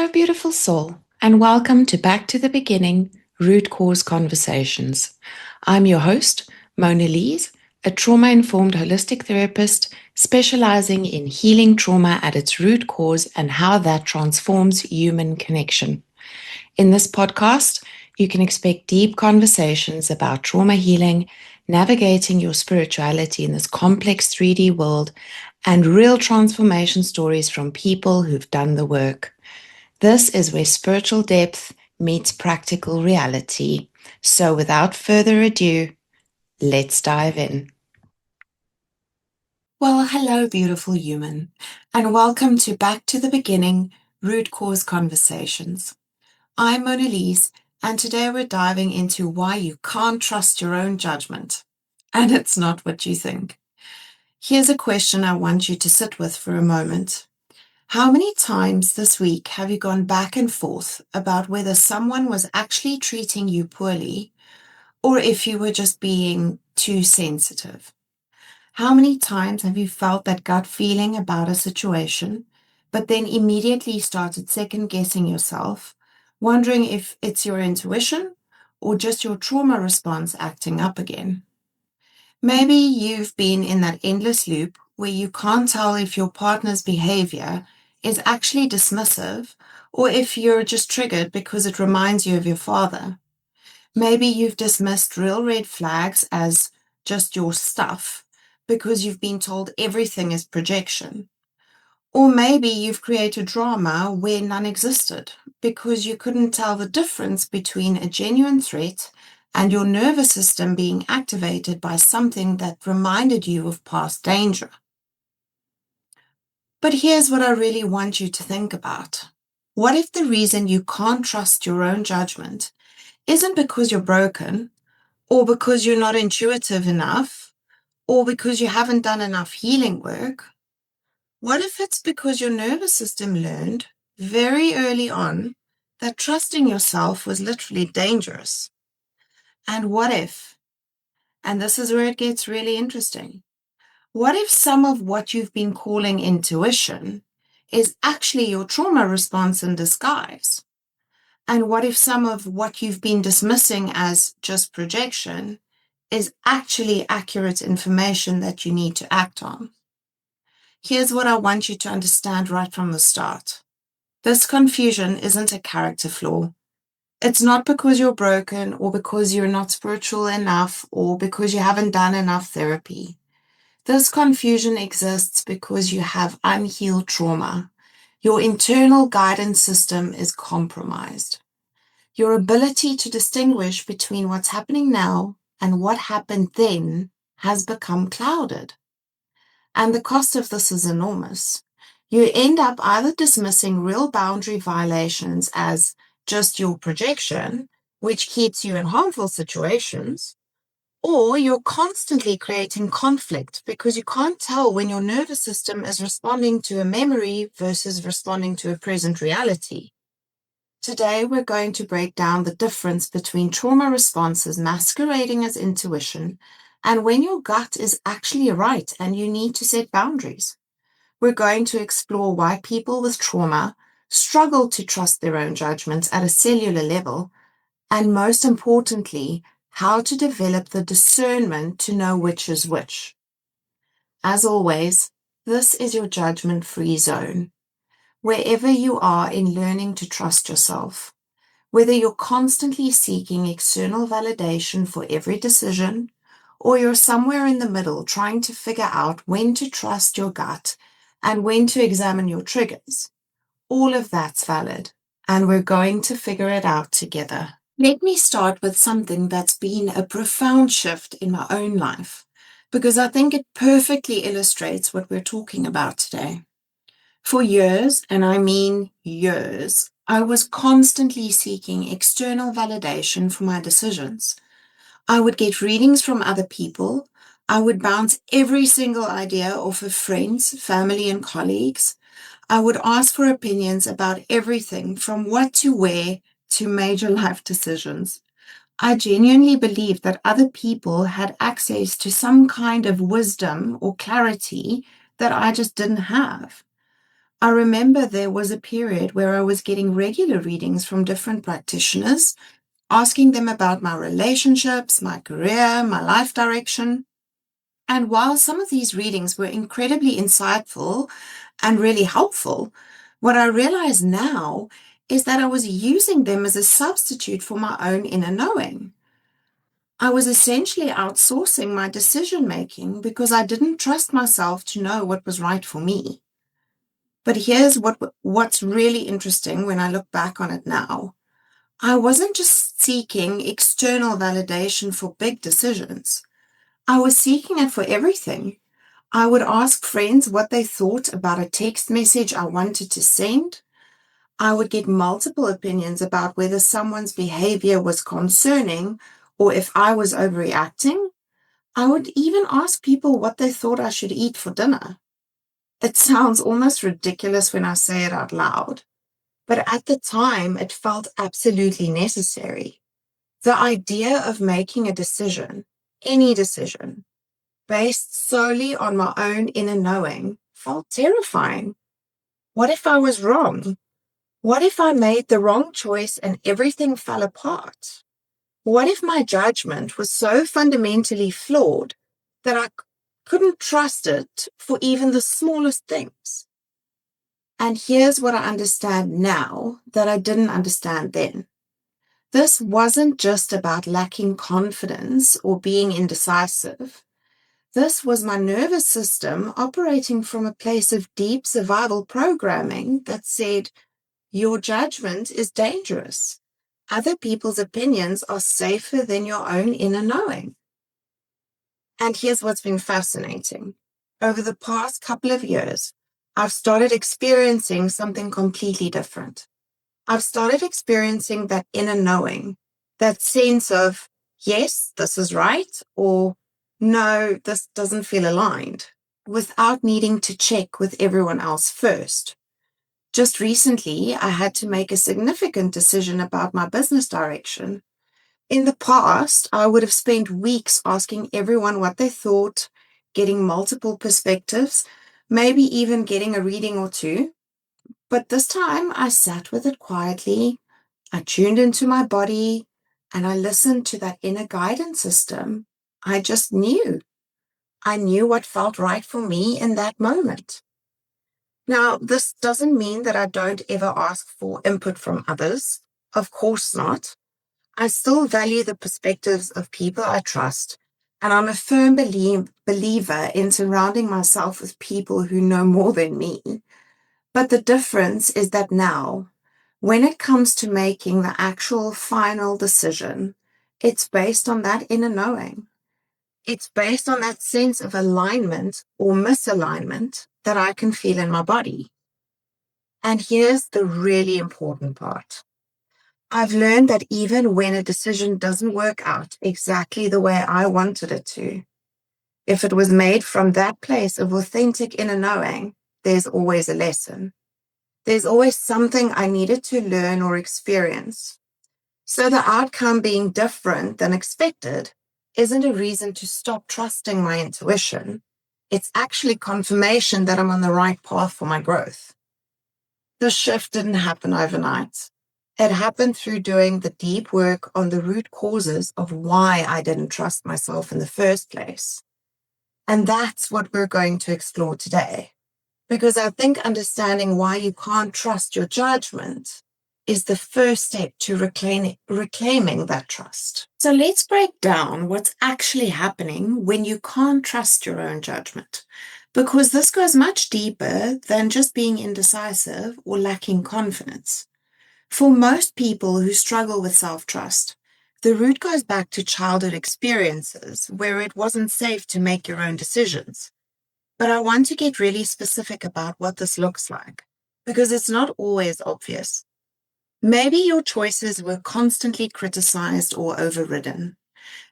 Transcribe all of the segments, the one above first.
Hello, beautiful soul, and welcome to Back to the Beginning Root Cause Conversations. I'm your host, Mona-Lize, a trauma informed holistic therapist specializing in healing trauma at its root cause and how that transforms human connection. In this podcast, you can expect deep conversations about trauma healing, navigating your spirituality in this complex 3D world, and real transformation stories from people who've done the work. This is where spiritual depth meets practical reality. So without further ado, let's dive in. Well, hello, beautiful human, and welcome to Back to the Beginning Root Cause Conversations. I'm Mona-Lize, and today we're diving into why you can't trust your own judgment. And it's not what you think. Here's a question I want you to sit with for a moment. How many times this week have you gone back and forth about whether someone was actually treating you poorly or if you were just being too sensitive? How many times have you felt that gut feeling about a situation, but then immediately started second guessing yourself, wondering if it's your intuition or just your trauma response acting up again? Maybe you've been in that endless loop where you can't tell if your partner's behavior is actually dismissive or if you're just triggered because it reminds you of your father. Maybe you've dismissed real red flags as just your stuff because you've been told everything is projection. Or maybe you've created drama where none existed because you couldn't tell the difference between a genuine threat and your nervous system being activated by something that reminded you of past danger. But here's what I really want you to think about. What if the reason you can't trust your own judgment isn't because you're broken, or because you're not intuitive enough, or because you haven't done enough healing work? What if it's because your nervous system learned very early on that trusting yourself was literally dangerous? And what if, and this is where it gets really interesting, what if some of what you've been calling intuition is actually your trauma response in disguise? And what if some of what you've been dismissing as just projection is actually accurate information that you need to act on? Here's what I want you to understand right from the start. This confusion isn't a character flaw. It's not because you're broken or because you're not spiritual enough or because you haven't done enough therapy. This confusion exists because you have unhealed trauma. Your internal guidance system is compromised. Your ability to distinguish between what's happening now and what happened then has become clouded. And the cost of this is enormous. You end up either dismissing real boundary violations as just your projection, which keeps you in harmful situations, or you're constantly creating conflict because you can't tell when your nervous system is responding to a memory versus responding to a present reality. Today, we're going to break down the difference between trauma responses masquerading as intuition and when your gut is actually right and you need to set boundaries. We're going to explore why people with trauma struggle to trust their own judgments at a cellular level, and most importantly, how to develop the discernment to know which is which. As always, this is your judgment-free zone. Wherever you are in learning to trust yourself, whether you're constantly seeking external validation for every decision, or you're somewhere in the middle trying to figure out when to trust your gut and when to examine your triggers, all of that's valid, and we're going to figure it out together. Let me start with something that's been a profound shift in my own life, because I think it perfectly illustrates what we're talking about today. For years, and I mean years, I was constantly seeking external validation for my decisions. I would get readings from other people. I would bounce every single idea off of friends, family, and colleagues. I would ask for opinions about everything from what to wear to major life decisions. I genuinely believed that other people had access to some kind of wisdom or clarity that I just didn't have. I remember there was a period where I was getting regular readings from different practitioners, asking them about my relationships, my career, my life direction. And while some of these readings were incredibly insightful and really helpful, what I realize now is that I was using them as a substitute for my own inner knowing. I was essentially outsourcing my decision making because I didn't trust myself to know what was right for me. But here's what's really interesting when I look back on it now. I wasn't just seeking external validation for big decisions. I was seeking it for everything. I would ask friends what they thought about a text message I wanted to send. I would get multiple opinions about whether someone's behavior was concerning or if I was overreacting. I would even ask people what they thought I should eat for dinner. It sounds almost ridiculous when I say it out loud, but at the time it felt absolutely necessary. The idea of making a decision, any decision, based solely on my own inner knowing felt terrifying. What if I was wrong? What if I made the wrong choice and everything fell apart? What if my judgment was so fundamentally flawed that I couldn't trust it for even the smallest things? And here's what I understand now that I didn't understand then. This wasn't just about lacking confidence or being indecisive. This was my nervous system operating from a place of deep survival programming that said, your judgment is dangerous. Other people's opinions are safer than your own inner knowing. And here's what's been fascinating. Over the past couple of years, I've started experiencing something completely different. I've started experiencing that inner knowing, that sense of, yes, this is right, or no, this doesn't feel aligned, without needing to check with everyone else first. Just recently, I had to make a significant decision about my business direction. In the past, I would have spent weeks asking everyone what they thought, getting multiple perspectives, maybe even getting a reading or two. But this time I sat with it quietly, I tuned into my body, and I listened to that inner guidance system. I just knew. I knew what felt right for me in that moment. Now, this doesn't mean that I don't ever ask for input from others. Of course not. I still value the perspectives of people I trust, and I'm a firm believer in surrounding myself with people who know more than me. But the difference is that now, when it comes to making the actual final decision, it's based on that inner knowing. It's based on that sense of alignment or misalignment that I can feel in my body. And here's the really important part. I've learned that even when a decision doesn't work out exactly the way I wanted it to, if it was made from that place of authentic inner knowing, there's always a lesson. There's always something I needed to learn or experience. So the outcome being different than expected isn't a reason to stop trusting my intuition. It's actually confirmation that I'm on the right path for my growth. The shift didn't happen overnight. It happened through doing the deep work on the root causes of why I didn't trust myself in the first place. And that's what we're going to explore today. Because I think understanding why you can't trust your judgment is the first step to reclaiming that trust. So let's break down what's actually happening when you can't trust your own judgment, because this goes much deeper than just being indecisive or lacking confidence. For most people who struggle with self-trust, the root goes back to childhood experiences where it wasn't safe to make your own decisions. But I want to get really specific about what this looks like, because it's not always obvious. Maybe your choices were constantly criticized or overridden.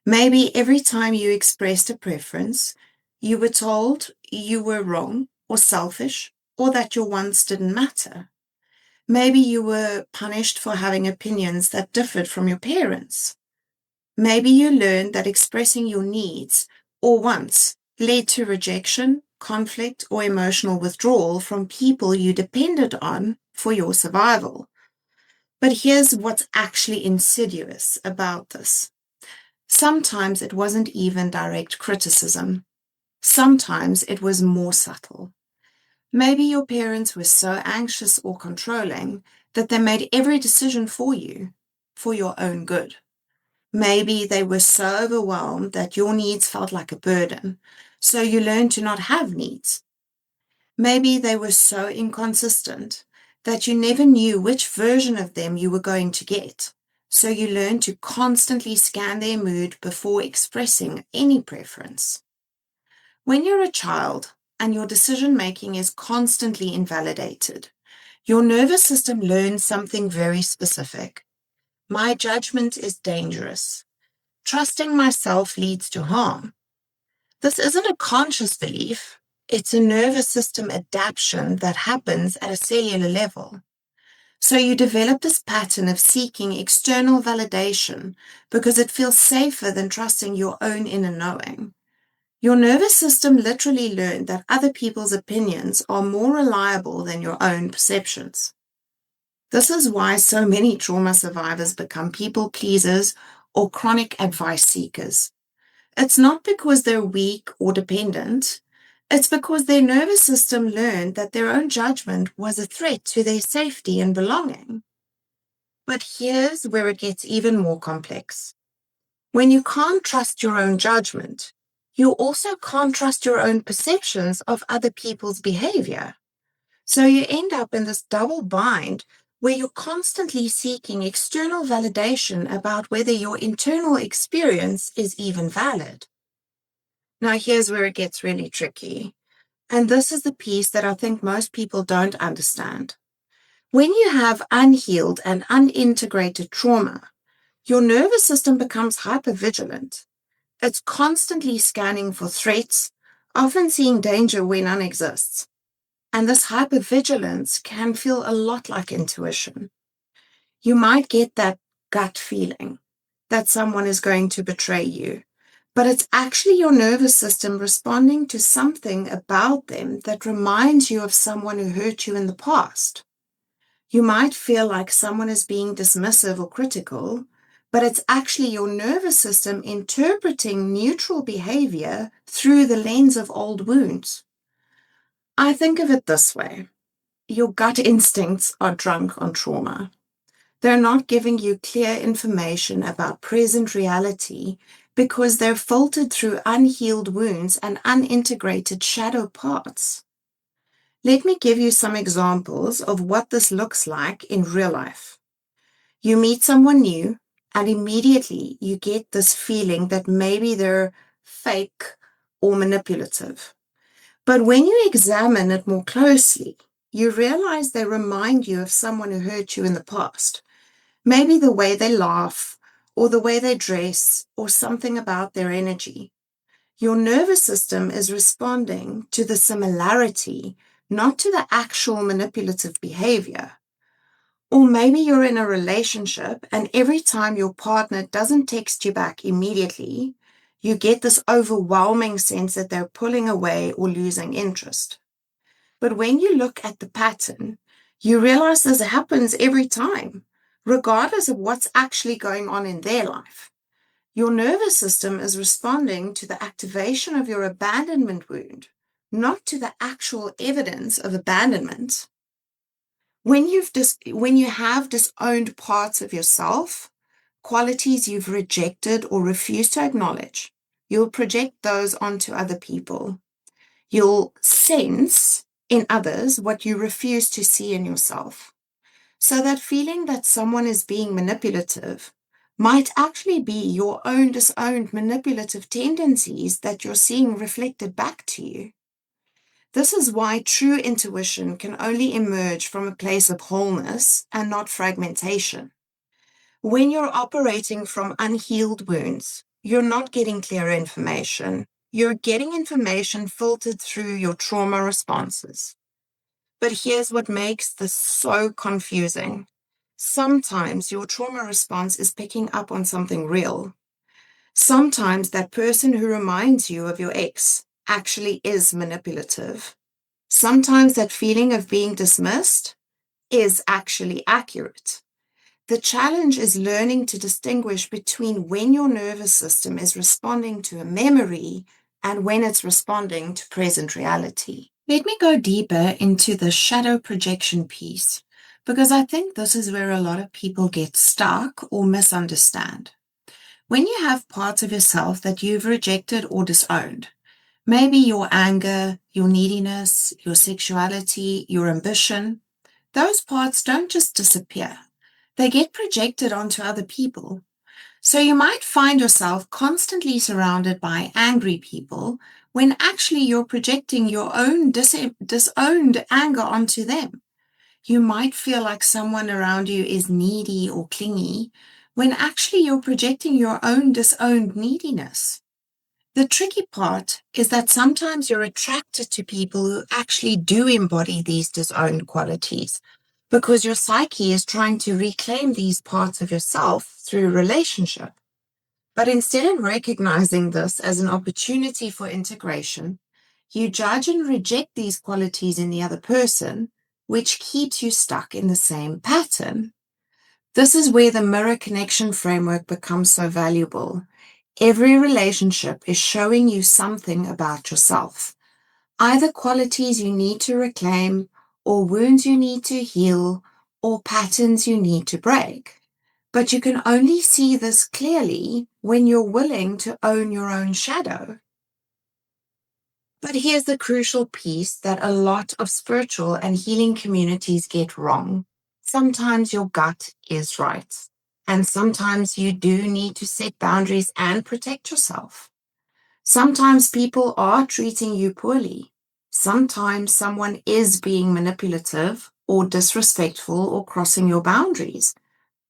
Maybe every time you expressed a preference, you were told you were wrong or selfish or that your wants didn't matter. Maybe you were punished for having opinions that differed from your parents. Maybe you learned that expressing your needs or wants led to rejection, conflict, or emotional withdrawal from people you depended on for your survival. But here's what's actually insidious about this. Sometimes it wasn't even direct criticism. Sometimes it was more subtle. Maybe your parents were so anxious or controlling that they made every decision for you, for your own good. Maybe they were so overwhelmed that your needs felt like a burden, so you learned to not have needs. Maybe they were so inconsistent that you never knew which version of them you were going to get, so you learned to constantly scan their mood before expressing any preference. When you're a child and your decision-making is constantly invalidated, your nervous system learns something very specific. My judgment is dangerous. Trusting myself leads to harm. This isn't a conscious belief. It's a nervous system adaptation that happens at a cellular level. So you develop this pattern of seeking external validation because it feels safer than trusting your own inner knowing. Your nervous system literally learned that other people's opinions are more reliable than your own perceptions. This is why so many trauma survivors become people pleasers or chronic advice seekers. It's not because they're weak or dependent. It's because their nervous system learned that their own judgment was a threat to their safety and belonging. But here's where it gets even more complex. When you can't trust your own judgment, you also can't trust your own perceptions of other people's behavior. So you end up in this double bind where you're constantly seeking external validation about whether your internal experience is even valid. Now, here's where it gets really tricky. And this is the piece that I think most people don't understand. When you have unhealed and unintegrated trauma, your nervous system becomes hypervigilant. It's constantly scanning for threats, often seeing danger where none exists. And this hypervigilance can feel a lot like intuition. You might get that gut feeling that someone is going to betray you, but it's actually your nervous system responding to something about them that reminds you of someone who hurt you in the past. You might feel like someone is being dismissive or critical, but it's actually your nervous system interpreting neutral behavior through the lens of old wounds. I think of it this way. Your gut instincts are drunk on trauma. They're not giving you clear information about present reality because they're filtered through unhealed wounds and unintegrated shadow parts. Let me give you some examples of what this looks like in real life. You meet someone new, and immediately you get this feeling that maybe they're fake or manipulative. But when you examine it more closely, you realize they remind you of someone who hurt you in the past. Maybe the way they laugh, or the way they dress, or something about their energy. Your nervous system is responding to the similarity, not to the actual manipulative behavior. Or maybe you're in a relationship and every time your partner doesn't text you back immediately, you get this overwhelming sense that they're pulling away or losing interest. But when you look at the pattern, you realize this happens every time, regardless of what's actually going on in their life. Your nervous system is responding to the activation of your abandonment wound, not to the actual evidence of abandonment. When you have disowned parts of yourself, qualities you've rejected or refused to acknowledge, you'll project those onto other people. You'll sense in others what you refuse to see in yourself. So that feeling that someone is being manipulative might actually be your own disowned manipulative tendencies that you're seeing reflected back to you. This is why true intuition can only emerge from a place of wholeness and not fragmentation. When you're operating from unhealed wounds, you're not getting clear information. You're getting information filtered through your trauma responses. But here's what makes this so confusing. Sometimes your trauma response is picking up on something real. Sometimes that person who reminds you of your ex actually is manipulative. Sometimes that feeling of being dismissed is actually accurate. The challenge is learning to distinguish between when your nervous system is responding to a memory and when it's responding to present reality. Let me go deeper into the shadow projection piece, because I think this is where a lot of people get stuck or misunderstand. When you have parts of yourself that you've rejected or disowned, maybe your anger, your neediness, your sexuality, your ambition, those parts don't just disappear. They get projected onto other people. So you might find yourself constantly surrounded by angry people when actually you're projecting your own disowned anger onto them. You might feel like someone around you is needy or clingy when actually you're projecting your own disowned neediness. The tricky part is that sometimes you're attracted to people who actually do embody these disowned qualities because your psyche is trying to reclaim these parts of yourself through relationship. But instead of recognizing this as an opportunity for integration, you judge and reject these qualities in the other person, which keeps you stuck in the same pattern. This is where the mirror connection framework becomes so valuable. Every relationship is showing you something about yourself, either qualities you need to reclaim, or wounds you need to heal, or patterns you need to break. But you can only see this clearly when you're willing to own your own shadow. But here's the crucial piece that a lot of spiritual and healing communities get wrong. Sometimes your gut is right, and sometimes you do need to set boundaries and protect yourself. Sometimes people are treating you poorly. Sometimes someone is being manipulative or disrespectful or crossing your boundaries.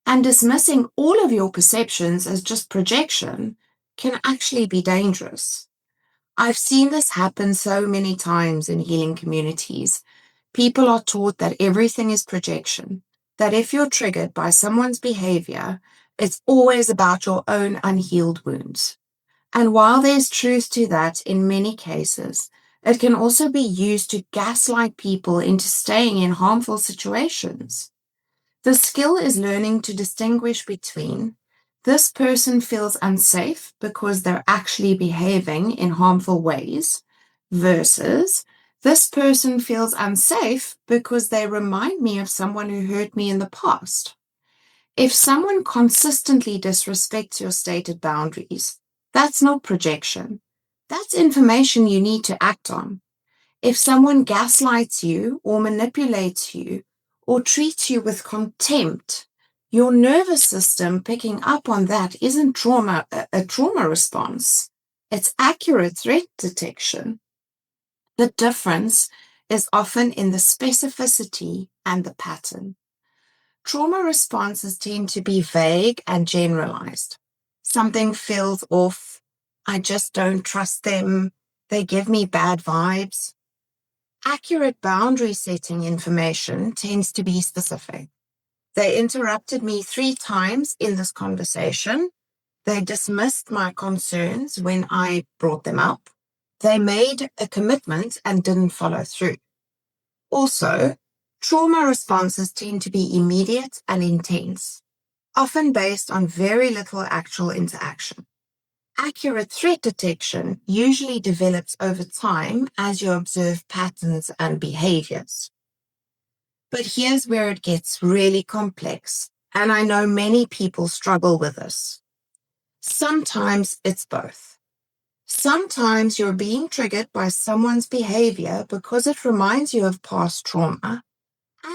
And dismissing all of your perceptions as just projection can actually be dangerous. I've seen this happen so many times in healing communities. People are taught that everything is projection, that if you're triggered by someone's behavior, it's always about your own unhealed wounds. And while there's truth to that in many cases, it can also be used to gaslight people into staying in harmful situations. The skill is learning to distinguish between this person feels unsafe because they're actually behaving in harmful ways versus this person feels unsafe because they remind me of someone who hurt me in the past. If someone consistently disrespects your stated boundaries, that's not projection. That's information you need to act on. If someone gaslights you or manipulates you or treats you with contempt, your nervous system picking up on that isn't a trauma response. It's accurate threat detection. The difference is often in the specificity and the pattern. Trauma responses tend to be vague and generalized. Something feels off. I just don't trust them. They give me bad vibes. Accurate boundary setting information tends to be specific. They interrupted me 3 times in this conversation. They dismissed my concerns when I brought them up. They made a commitment and didn't follow through. Also, trauma responses tend to be immediate and intense, often based on very little actual interaction. Accurate threat detection usually develops over time as you observe patterns and behaviors. But here's where it gets really complex, and I know many people struggle with this. Sometimes it's both. Sometimes you're being triggered by someone's behavior because it reminds you of past trauma,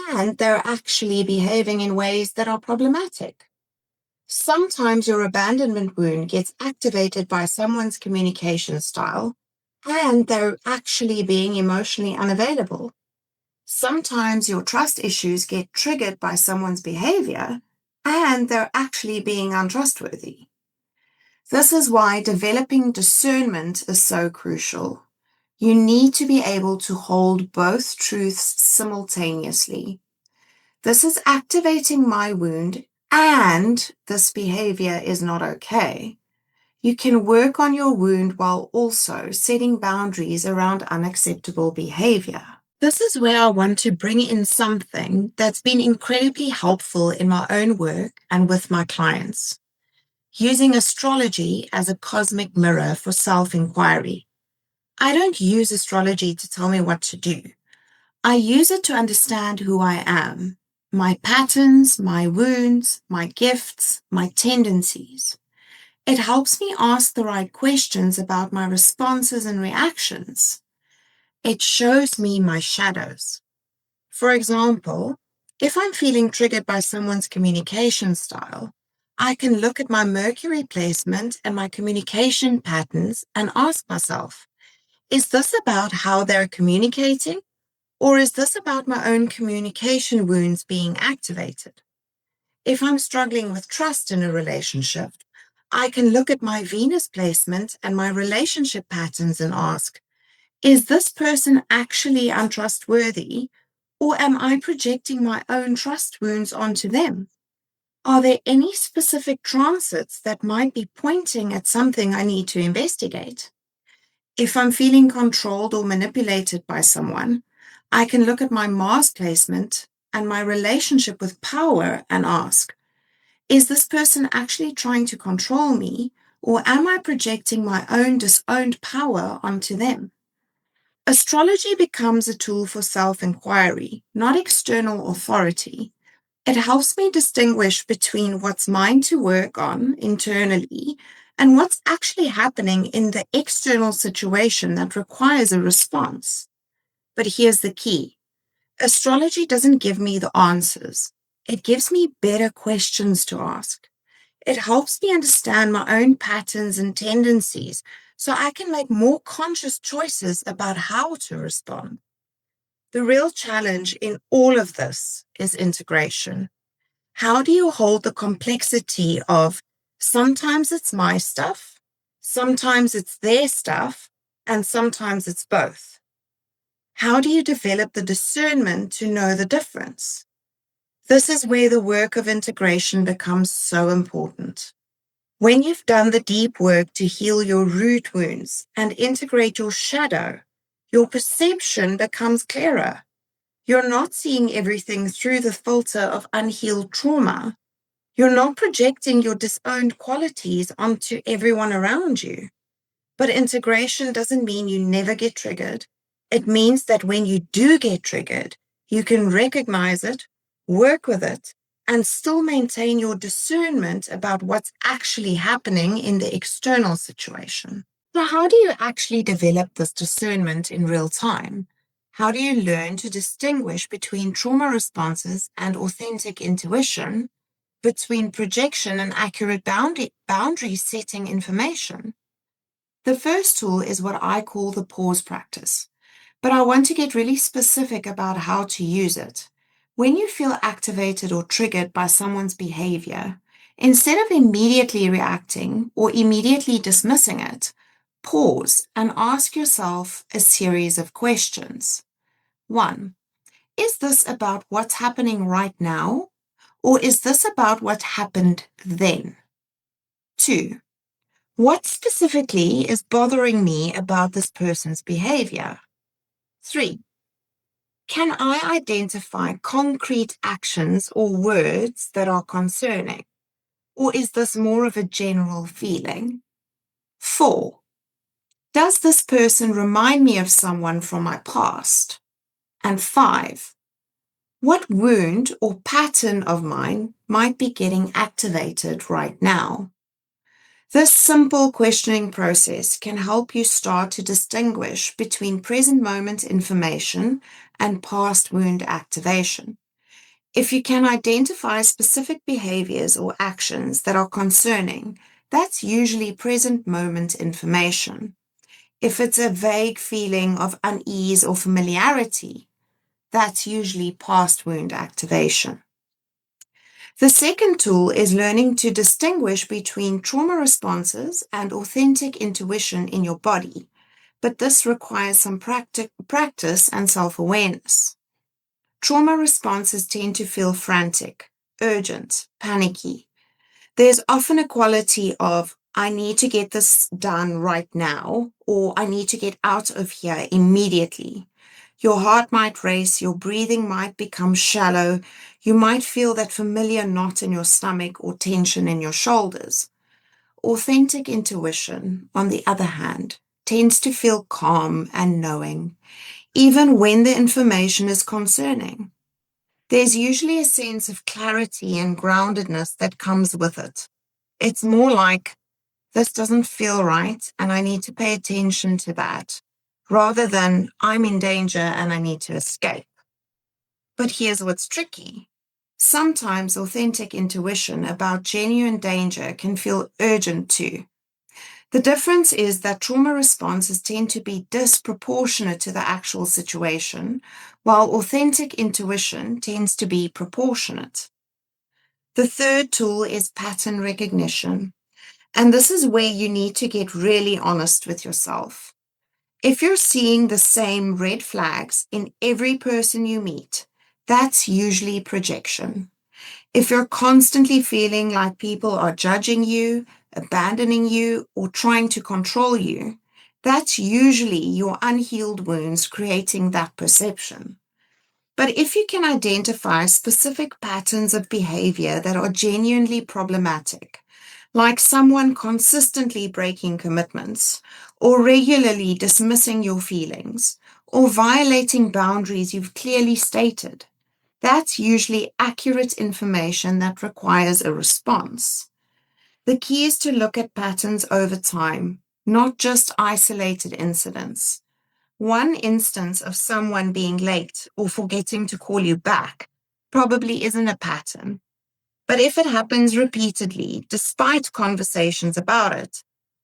and they're actually behaving in ways that are problematic. Sometimes your abandonment wound gets activated by someone's communication style, and they're actually being emotionally unavailable. Sometimes your trust issues get triggered by someone's behavior, and they're actually being untrustworthy. This is why developing discernment is so crucial. You need to be able to hold both truths simultaneously. This is activating my wound, and this behavior is not okay. You can work on your wound while also setting boundaries around unacceptable behavior. This is where I want to bring in something that's been incredibly helpful in my own work and with my clients, using astrology as a cosmic mirror for self-inquiry. I don't use astrology to tell me what to do. I use it to understand who I am, my patterns, my wounds, my gifts, my tendencies. It helps me ask the right questions about my responses and reactions. It shows me my shadows. For example, if I'm feeling triggered by someone's communication style, I can look at my Mercury placement and my communication patterns and ask myself, is this about how they're communicating, or is this about my own communication wounds being activated? If I'm struggling with trust in a relationship, I can look at my Venus placement and my relationship patterns and ask, is this person actually untrustworthy, or am I projecting my own trust wounds onto them? Are there any specific transits that might be pointing at something I need to investigate? If I'm feeling controlled or manipulated by someone, I can look at my Mars placement and my relationship with power and ask, is this person actually trying to control me, or am I projecting my own disowned power onto them? Astrology becomes a tool for self-inquiry, not external authority. It helps me distinguish between what's mine to work on internally and what's actually happening in the external situation that requires a response. But here's the key. Astrology doesn't give me the answers. It gives me better questions to ask. It helps me understand my own patterns and tendencies so I can make more conscious choices about how to respond. The real challenge in all of this is integration. How do you hold the complexity of sometimes it's my stuff, sometimes it's their stuff, and sometimes it's both? How do you develop the discernment to know the difference? This is where the work of integration becomes so important. When you've done the deep work to heal your root wounds and integrate your shadow, your perception becomes clearer. You're not seeing everything through the filter of unhealed trauma. You're not projecting your disowned qualities onto everyone around you. But integration doesn't mean you never get triggered. It means that when you do get triggered, you can recognize it, work with it, and still maintain your discernment about what's actually happening in the external situation. So how do you actually develop this discernment in real time? How do you learn to distinguish between trauma responses and authentic intuition, between projection and accurate boundary setting information? The first tool is what I call the pause practice, but I want to get really specific about how to use it. When you feel activated or triggered by someone's behavior, instead of immediately reacting or immediately dismissing it, pause and ask yourself a series of questions. 1. Is this about what's happening right now, or is this about what happened then? 2. What specifically is bothering me about this person's behavior? 3. Can I identify concrete actions or words that are concerning? Or is this more of a general feeling? 4. Does this person remind me of someone from my past? And 5. What wound or pattern of mine might be getting activated right now? This simple questioning process can help you start to distinguish between present moment information and past wound activation. If you can identify specific behaviors or actions that are concerning, that's usually present moment information. If it's a vague feeling of unease or familiarity, that's usually past wound activation. The second tool is learning to distinguish between trauma responses and authentic intuition in your body, but this requires some practice and self-awareness. Trauma responses tend to feel frantic, urgent, panicky. There's often a quality of I need to get this done right now, or I need to get out of here immediately. Your heart might race, your breathing might become shallow, you might feel that familiar knot in your stomach or tension in your shoulders. Authentic intuition, on the other hand, tends to feel calm and knowing, even when the information is concerning. There's usually a sense of clarity and groundedness that comes with it. It's more like, this doesn't feel right, and I need to pay attention to that, rather than I'm in danger and I need to escape. But here's what's tricky. Sometimes authentic intuition about genuine danger can feel urgent too. The difference is that trauma responses tend to be disproportionate to the actual situation, while authentic intuition tends to be proportionate. The third tool is pattern recognition. And this is where you need to get really honest with yourself. If you're seeing the same red flags in every person you meet, that's usually projection. If you're constantly feeling like people are judging you, abandoning you, or trying to control you, that's usually your unhealed wounds creating that perception. But if you can identify specific patterns of behavior that are genuinely problematic, like someone consistently breaking commitments, or regularly dismissing your feelings, or violating boundaries you've clearly stated, that's usually accurate information that requires a response. The key is to look at patterns over time, not just isolated incidents. One instance of someone being late or forgetting to call you back probably isn't a pattern. But if it happens repeatedly, despite conversations about it,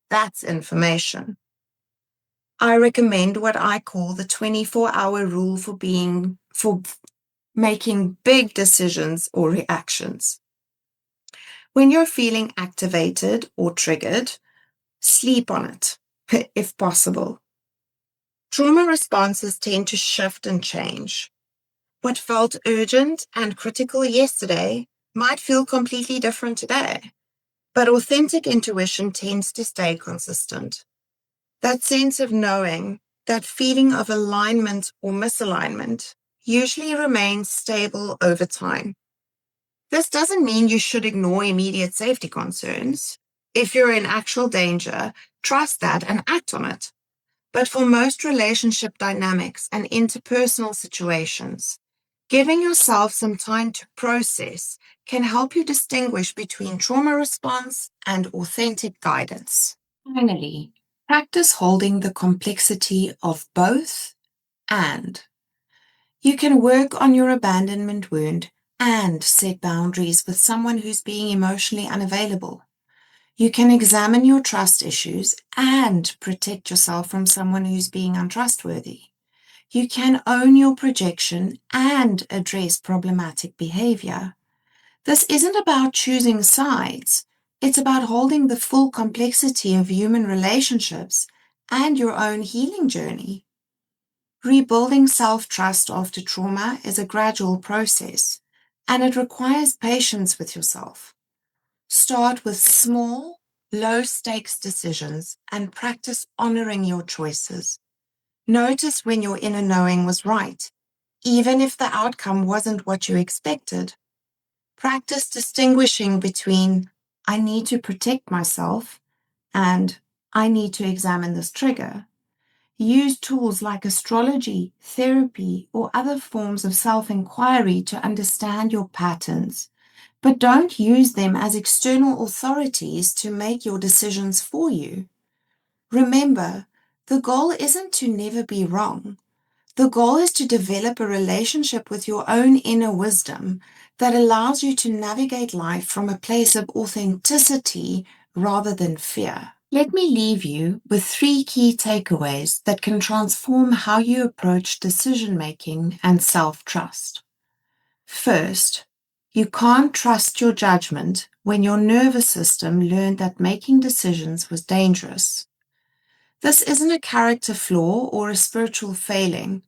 that's information. I recommend what I call the 24-hour rule for making big decisions or reactions. When you're feeling activated or triggered, sleep on it, if possible. Trauma responses tend to shift and change. What felt urgent and critical yesterday might feel completely different today. But authentic intuition tends to stay consistent. That sense of knowing, that feeling of alignment or misalignment, usually remains stable over time. This doesn't mean you should ignore immediate safety concerns. If you're in actual danger, trust that and act on it. But for most relationship dynamics and interpersonal situations, giving yourself some time to process can help you distinguish between trauma response and authentic guidance. Finally, practice holding the complexity of both and. You can work on your abandonment wound and set boundaries with someone who's being emotionally unavailable. You can examine your trust issues and protect yourself from someone who's being untrustworthy. You can own your projection and address problematic behavior. This isn't about choosing sides. It's about holding the full complexity of human relationships and your own healing journey. Rebuilding self-trust after trauma is a gradual process, and it requires patience with yourself. Start with small, low-stakes decisions and practice honoring your choices. Notice when your inner knowing was right, even if the outcome wasn't what you expected. Practice distinguishing between I need to protect myself and I need to examine this trigger. Use tools like astrology, therapy, or other forms of self-inquiry to understand your patterns, but don't use them as external authorities to make your decisions for you. Remember, the goal isn't to never be wrong. The goal is to develop a relationship with your own inner wisdom that allows you to navigate life from a place of authenticity rather than fear. Let me leave you with 3 key takeaways that can transform how you approach decision-making and self-trust. First, you can't trust your judgment when your nervous system learned that making decisions was dangerous. This isn't a character flaw or a spiritual failing.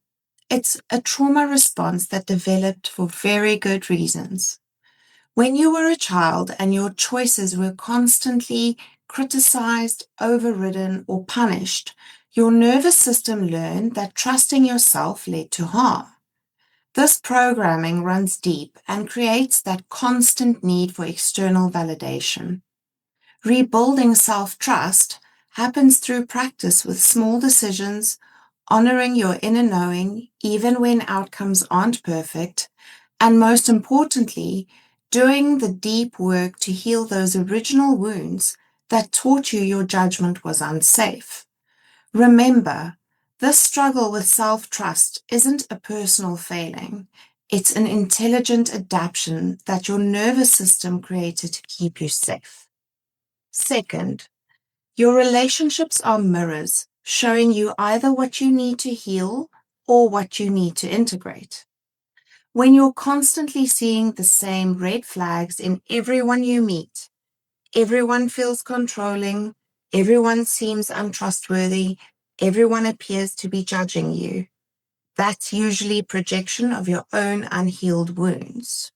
It's a trauma response that developed for very good reasons. When you were a child and your choices were constantly criticized, overridden, or punished, your nervous system learned that trusting yourself led to harm. This programming runs deep and creates that constant need for external validation. Rebuilding self-trust happens through practice with small decisions, honoring your inner knowing even when outcomes aren't perfect, and most importantly, doing the deep work to heal those original wounds that taught you your judgment was unsafe. Remember, this struggle with self-trust isn't a personal failing. It's an intelligent adaptation that your nervous system created to keep you safe. Second, your relationships are mirrors, showing you either what you need to heal or what you need to integrate. When you're constantly seeing the same red flags in everyone you meet, everyone feels controlling, everyone seems untrustworthy, everyone appears to be judging you, that's usually projection of your own unhealed wounds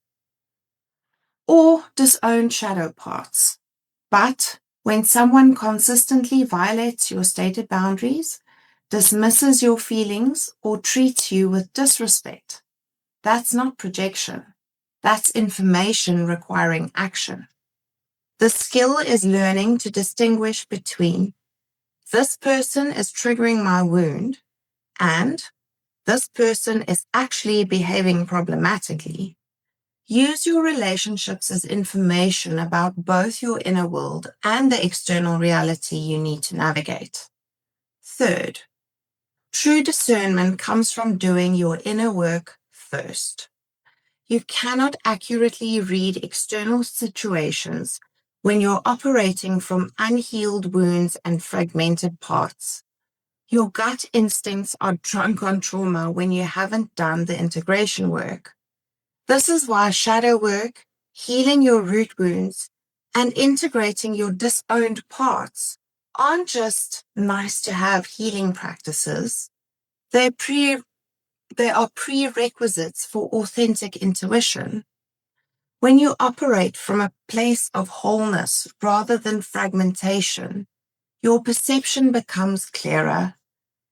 or disowned shadow parts. But when someone consistently violates your stated boundaries, dismisses your feelings, or treats you with disrespect, that's not projection. That's information requiring action. The skill is learning to distinguish between this person is triggering my wound and this person is actually behaving problematically. Use your relationships as information about both your inner world and the external reality you need to navigate. Third, true discernment comes from doing your inner work first. You cannot accurately read external situations when you're operating from unhealed wounds and fragmented parts. Your gut instincts are drunk on trauma when you haven't done the integration work. This is why shadow work, healing your root wounds, and integrating your disowned parts aren't just nice to have healing practices. They are prerequisites for authentic intuition. When you operate from a place of wholeness rather than fragmentation, your perception becomes clearer.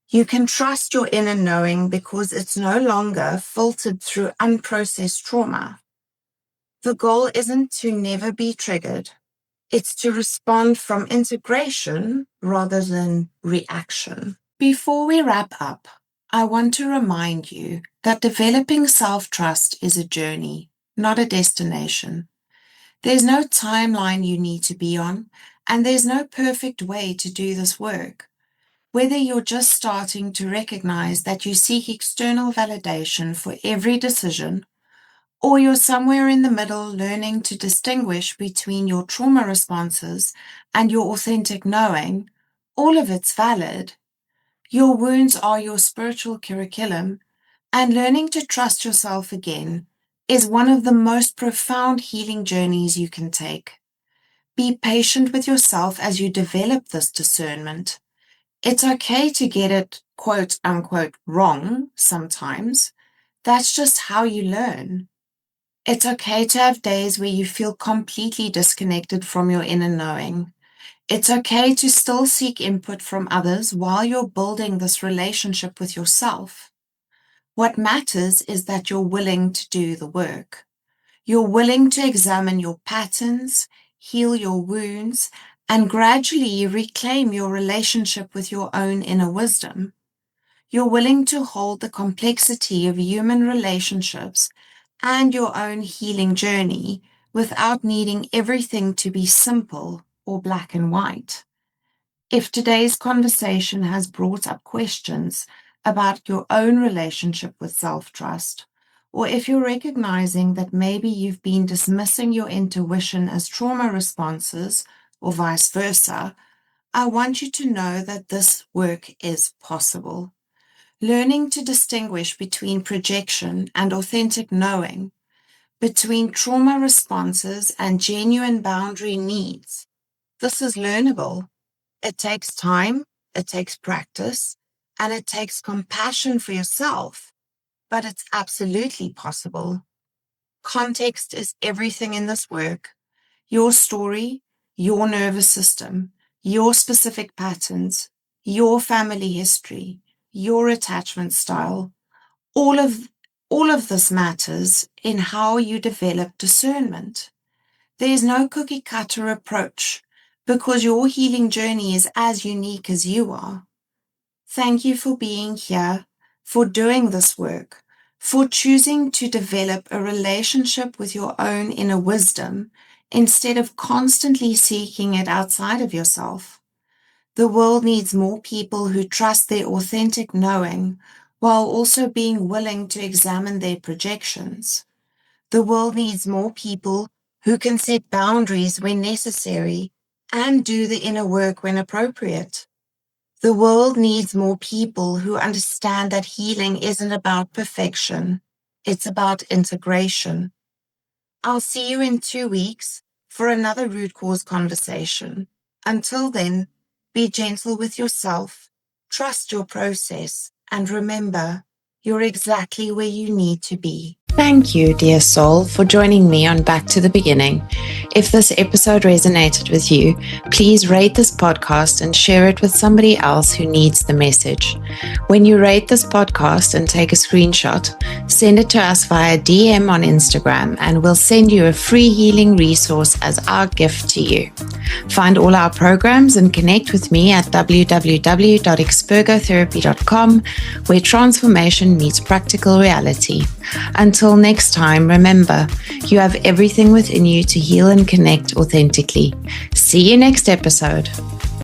You can trust your inner knowing because it's no longer filtered through unprocessed trauma. The goal isn't to never be triggered. It's to respond from integration rather than reaction. Before we wrap up, I want to remind you that developing self-trust is a journey, not a destination. There's no timeline you need to be on, and there's no perfect way to do this work. Whether you're just starting to recognize that you seek external validation for every decision, or you're somewhere in the middle learning to distinguish between your trauma responses and your authentic knowing, all of it's valid. Your wounds are your spiritual curriculum, and learning to trust yourself again is one of the most profound healing journeys you can take. Be patient with yourself as you develop this discernment. It's okay to get it quote unquote wrong sometimes. That's just how you learn. It's okay to have days where you feel completely disconnected from your inner knowing. It's okay to still seek input from others while you're building this relationship with yourself. What matters is that you're willing to do the work. You're willing to examine your patterns, heal your wounds, and gradually reclaim your relationship with your own inner wisdom. You're willing to hold the complexity of human relationships and your own healing journey without needing everything to be simple or black and white. If today's conversation has brought up questions about your own relationship with self-trust, or if you're recognizing that maybe you've been dismissing your intuition as trauma responses or vice versa, I want you to know that this work is possible. Learning to distinguish between projection and authentic knowing, between trauma responses and genuine boundary needs. This is learnable. It takes time, it takes practice, and it takes compassion for yourself, but it's absolutely possible. Context is everything in this work. Your story, your nervous system, your specific patterns, your family history, your attachment style. All of this matters in how you develop discernment. There is no cookie cutter approach because your healing journey is as unique as you are. Thank you for being here, for doing this work, for choosing to develop a relationship with your own inner wisdom instead of constantly seeking it outside of yourself. The world needs more people who trust their authentic knowing while also being willing to examine their projections. The world needs more people who can set boundaries when necessary and do the inner work when appropriate. The world needs more people who understand that healing isn't about perfection, it's about integration. I'll see you in 2 weeks for another root cause conversation. Until then, be gentle with yourself, trust your process, and remember, you're exactly where you need to be. Thank you, dear soul, for joining me on Back to the Beginning. If this episode resonated with you, please rate this podcast and share it with somebody else who needs the message. When you rate this podcast and take a screenshot, send it to us via DM on Instagram and we'll send you a free healing resource as our gift to you. Find all our programs and connect with me at www.expergotherapy.com, where transformation meets practical reality. Until next time, remember, you have everything within you to heal and connect authentically. See you next episode.